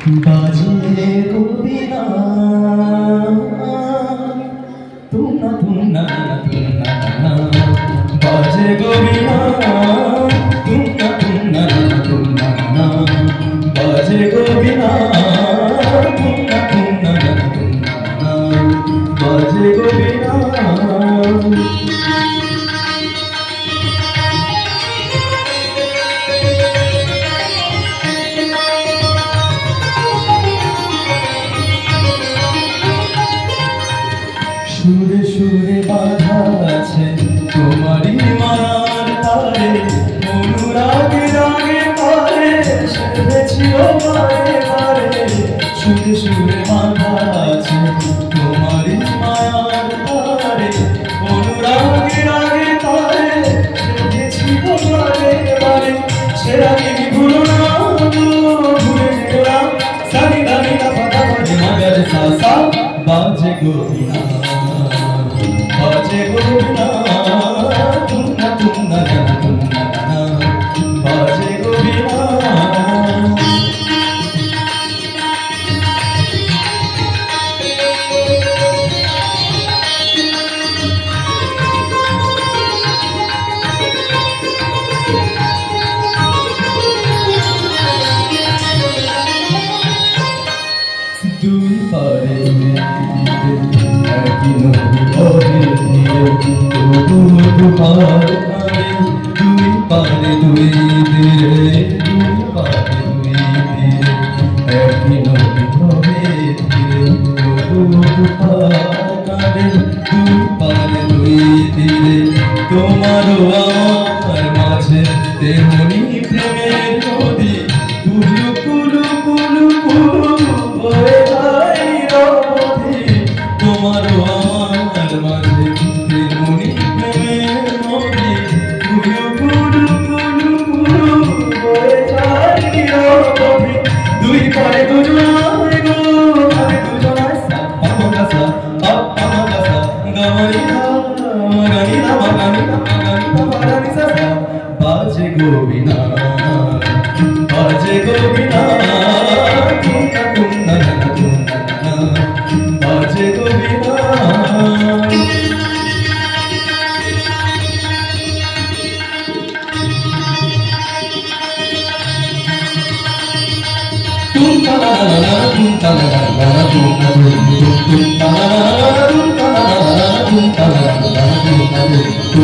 बाजे गोविना तुन्ना तुन्ना तुन्ना बाजे गोविना तुन्ना तुन्ना तुन्ना बाजे गोविना तुन्ना तुन्ना तुन्ना बाजे गोविना সুরে সুরে বাধা আছে তোমারই মায়ার তারে অনুরাগে রাগে তারে সেধেছিল বারে বারে সুরে সুরে বাধা আছে তোমারই মায়ার তারে অনুরাগে রাগে তারে সেধেছিল বারে বারে সেরা কি ভুলো না ঘুরে ফেরা সারি দানি না পাতা বাজে মাগার সাসা বাজে গোবিনা बाजे गोविना तुन्ना तुन्ना तुन्ना बाजे गोविना দুই পারে একই নদী বহে তবু দুপার দুই পারে দুই তীরে দুই পারে দুই তীরে একই নদী বহে তবু দুপার দুই পারে দুই তীরে তোমারও আমার মাঝে তেমনি প্রেমের নদী কুলু কুলু কুলু কুলু বয়ে যায় নদী তোমারও আমার মাঝে তেমনি প্রেমের নদী কুলু কুলু কুলু কুলু বয়ে যায় নদী দুই পারে দুজনায় গো আরে দুজনায় সা পামা সা গামানি ধা গানি ধা গানি ধা গানি ধা গানি সা বাজে গোবিনা बाजे गोविना तुन्ना तुन्ना तुन्ना बाजे गोविना तुन्ना तुन्ना तुन्ना तुन्ना तुन्ना